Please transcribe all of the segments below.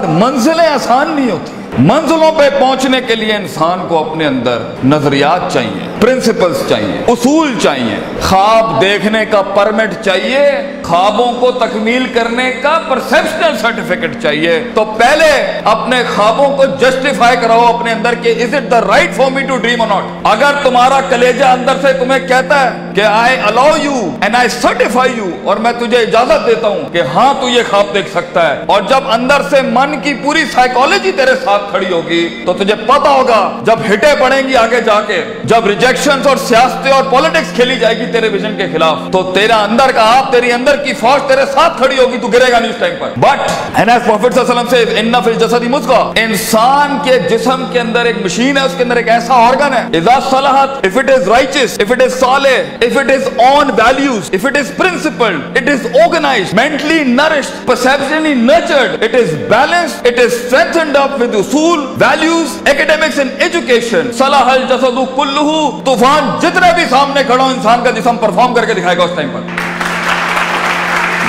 منزلیں آسان نہیں ہوتی. منزلوں پہ پہنچنے کے لیے انسان کو اپنے اندر نظریات چاہیے, پرنسپلز چاہیے, اصول چاہیے, خواب دیکھنے کا پرمٹ چاہیے, خوابوں کو تکمیل کرنے کا پرسپشنل سرٹیفکیٹ چاہیے. تو پہلے اپنے خوابوں کو جسٹیفائی کراؤ اپنے اندر کہ is it the right for me to dream اور ناٹ. اگر تمہارا کلیجہ اندر سے تمہیں کہتا ہے کہ I allow you and I certify you, اور میں تجھے اجازت دیتا ہوں کہ ہاں تو یہ خواب دیکھ سکتا ہے, اور جب اندر سے من کی پوری سائیکالوجی تیرے ساتھ کھڑی ہوگی تو تجھے پتا ہوگا جب ہٹیں پڑیں گی آگے جا کے, جب ریجیکشنز اور سیاستیں اور پولیٹکس کھیلی جائے گی تیرے ویژن کے خلاف, تو تیرا اندر کا آپ, تیری اندر کی فوج تیرے ساتھ کھڑی ہوگی, تو گرے گا نہیں اس ٹائم پر. بٹ اینڈ ایز پروفیٹ صلی اللہ علیہ وسلم سے ان فی الجسد مضغۃ, انسان کے جسم کے اندر ایک مشین ہے, اس کے اندر ایک ایسا آرگن ہے, اذا صلحت, if it is righteous, if it is salih, if it is on values, if it is principled, it is organized, mentally nourished, perceptually nurtured, it is balanced, it is strengthened up with usul, values, academics and education, صلح الجسد کلہ. طوفان جتنے بھی سامنے کھڑا ہو, انسان کا جسم perform کر کے دکھائے گا اس ٹائم پر.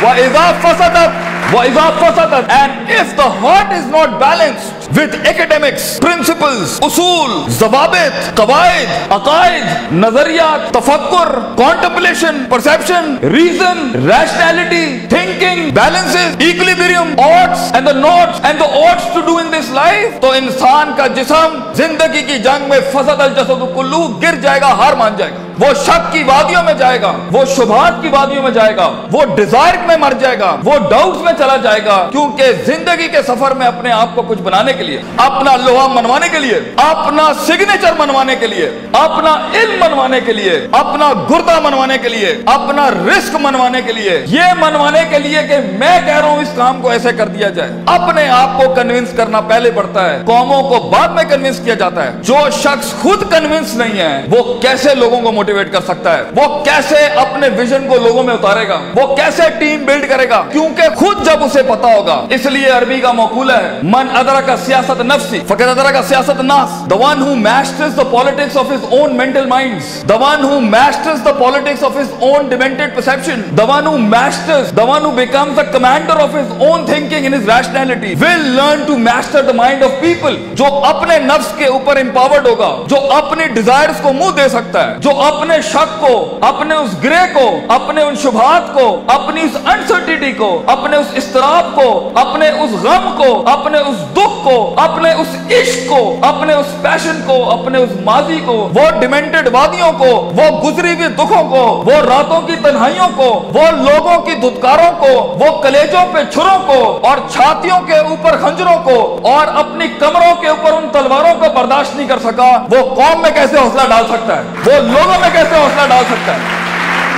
وَإِذَا فَسَدَتْ وَإِذَا فَسَدَتْ, and if the heart is not balanced with academics, principles, اصول, ضوابط, قواعد, عقائد, نظریات, تفکر, contemplation, perception, reason, rationality, thinking, balances, equilibrium, odds and the nots and the odds to do in this life, تو انسان کا جسم زندگی کی جنگ میں فسد الجسد کلہ, گر جائے گا, ہار مان جائے گا, وہ شک کی وادیوں میں جائے گا, وہ شبہات کی وادیوں میں جائے گا, وہ ڈیزائر میں مر جائے گا, وہ ڈاؤٹس میں چلا جائے گا. کیونکہ زندگی کے سفر میں اپنے آپ کو کچھ بنانے کے لیے, اپنا لوہا منوانے کے لیے, اپنا سگنیچر منوانے کے لیے, اپنا علم منوانے کے لیے, اپنا گردہ منوانے کے لیے, اپنا رزق منوانے کے لیے, یہ منوانے کے لیے کہ میں کہہ رہا ہوں اس کام کو ایسے کر دیا جائے, اپنے آپ کو کنونس کرنا پہلے پڑتا ہے, قوموں کو بعد میں کنونس کیا جاتا ہے. جو شخص خود کنونس نہیں ہے وہ کیسے لوگوں کو موٹیویٹ کر سکتا ہے, وہ کیسے اپنے ویژن کو لوگوں میں اتارے گا, وہ کیسے ٹیم بلڈ کرے گا, کیونکہ خود جب اسے پتا ہوگا. اس لیے عربی کا مقولہ ہے, من ادرک سیاست نفسی فقد ادرک سیاست الناس, the one who masters the politics of his own mental minds, the one who masters the politics of his own demented perception, the one who becomes the commander of his own thinking in his rationality will learn to master the mind of people. جو اپنے نفس کے اوپر empowered ہوگا, جو اپنی desires کو منہ دے سکتا ہے, جو اپنے شک کو, اپنے اس گرے کو, اپنے ان شبہات کو, اپنی اس انسرٹینٹی کو, اپنے اس اضطراب کو, اپنے اس غم کو, اپنے اس دکھ کو, اپنے اس عشق کو, اپنے اس پیشن کو, اپنے اس ماضی کو, وہ ڈیمنٹڈ وادیوں کو, وہ گزری ہوئی دکھوں کو, وہ راتوں کی تنہائیوں کو, وہ لوگوں کی دھتکاروں کو, وہ کلیجوں پہ چھروں کو اور چھاتیوں کے اوپر خنجروں کو اور اپنی کمروں کے اوپر ان تلواروں کو برداشت نہیں کر سکا, وہ قوم میں کیسے حوصلہ ڈال سکتا ہے, وہ لوگوں میں کیسے حوصلہ ڈال سکتا ہے.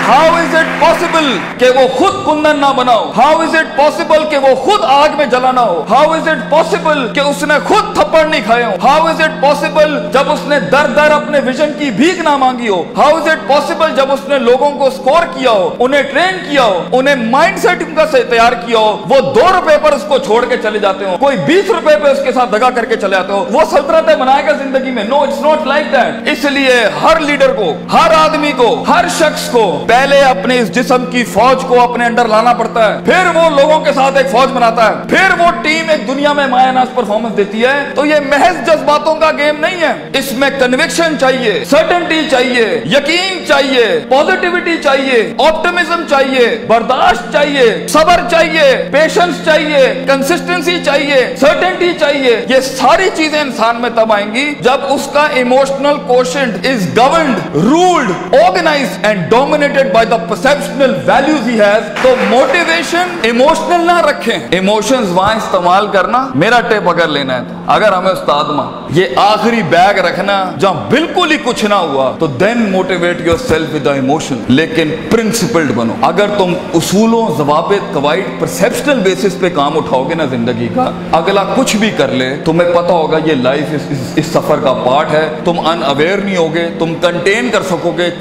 How is it possible کہ وہ خود کندن نہ بناؤ, how is it possible کہ وہ خود آگ میں جلا نہ ہو, how is it possible کہ اس نے خود تھپڑ نہیں کھائے ہو, how is it possible جب اس نے در در اپنے ویژن کی بھیک نہ مانگی ہو, how is it possible جب اس نے لوگوں کو سکور کیا ہو, انہیں ٹرین کیا ہو, انہیں مائنڈ سیٹ ان کا تیار کیا ہو, وہ 2 روپے پر اس کو چھوڑ کے چلے جاتے ہو, کوئی 20 روپے پہ اس کے ساتھ دگا کر کے چلے جاتے ہو, وہ سلطنتیں بنائے گا زندگی میں. No, it's not like that. اس لیے ہر لیڈر کو, ہر آدمی کو, ہر شخص کو پہلے اپنے اس جسم کی فوج کو اپنے اندر لانا پڑتا ہے, پھر وہ لوگوں کے ساتھ ایک فوج بناتا ہے, پھر وہ ٹیم ایک دنیا میں مایہ ناز پرفارمنس دیتی ہے. تو یہ محض جذباتوں کا گیم نہیں ہے, اس میں کنوکشن چاہیے, سرٹنٹی چاہیے, یقین چاہیے, پوزیٹیوٹی چاہیے, آپٹمزم چاہیے, برداشت چاہیے, صبر چاہیے, پیشنس چاہیے, کنسسٹنسی چاہیے, سرٹنٹی چاہیے. یہ ساری چیزیں انسان میں تب آئیں گی جب اس کا emotional quotient is governed, ruled, organised and dominated by the perceptual values he has. تو موٹیویشن ایموشنل نہ رکھیں, ایموشنز وہاں استعمال کرنا, میرا ٹیپ اگر لینا ہے تو اگر ہمیں استاد ماں یہ آخری بیگ رکھنا جہاں بالکل ہی کچھ نہ ہوا تو then motivate yourself with the emotion, لیکن principled بنو. اگر تم اصولوں, ضوابط, قواعد, perceptual basis پہ کام اٹھاؤ گے نا زندگی کا, اگلا کچھ بھی کر لے تمہیں پتا ہوگا یہ لائف اس سفر کا پارٹ ہے, تم ان اویئر نہیں ہوگے, تم کنٹین کر سکو گے,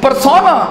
persona,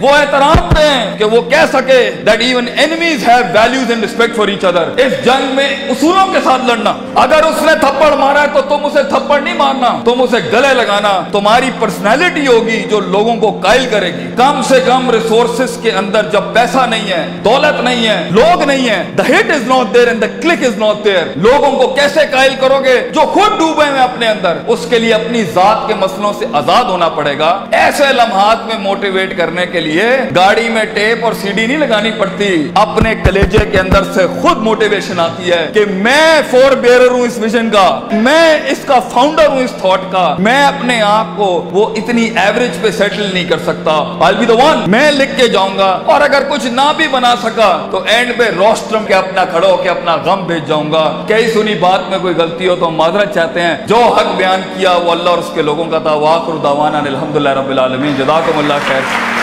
وہ احترام دیں کہ وہ کہہ سکے that even enemies have values and respect for each other. اس جنگ میں اصولوں کے ساتھ لڑنا. اگر اس نے تھپڑ مارا ہے تو تم اسے تھپڑ نہیں مارنا, تم اسے گلے لگانا. تمہاری پرسنالٹی ہوگی جو لوگوں کو قائل کرے گی. کم سے کم ریسورسز کے اندر جب پیسہ نہیں ہے, دولت نہیں ہے, لوگ نہیں ہیں, the hit is not there and the click is not there. لوگوں کو کیسے قائل کرو گے جو خود ڈوبے ہیں اپنے اندر؟ اس کے لیے اپنی ذات کے مسئلوں سے آزاد ہونا پڑے گا. ایسے لمحات میں موٹیویٹ کرنے کے لیے گاڑی میں ٹیپ اور سی ڈی نہیں لگانی پڑتی, اپنے کلیجے کے اندر سے خود موٹیویشن آتی ہے کہ میں فور بیئرر ہوں اس ویژن کا, میں اس کا فاؤنڈر ہوں اس تھاٹ کا. میں اپنے آپ کو وہ اتنی ایوریج پہ سیٹل نہیں کر سکتا. I'll be the one. میں لکھ کے جاؤں گا, اور اگر کچھ نہ بھی بنا سکا تو اینڈ پہ روسٹرم کے اپنا کھڑو کے اپنا غم بھیج جاؤں گا. کئی سنی بات میں کوئی غلطی ہو تو ہم معذرت چاہتے ہیں. جو حق بیان کیا وہ اللہ اور اس کے لوگوں کا تھا. وآخر دعوانا الحمدللہ رب العالمین. جزاکم اللہ خیر.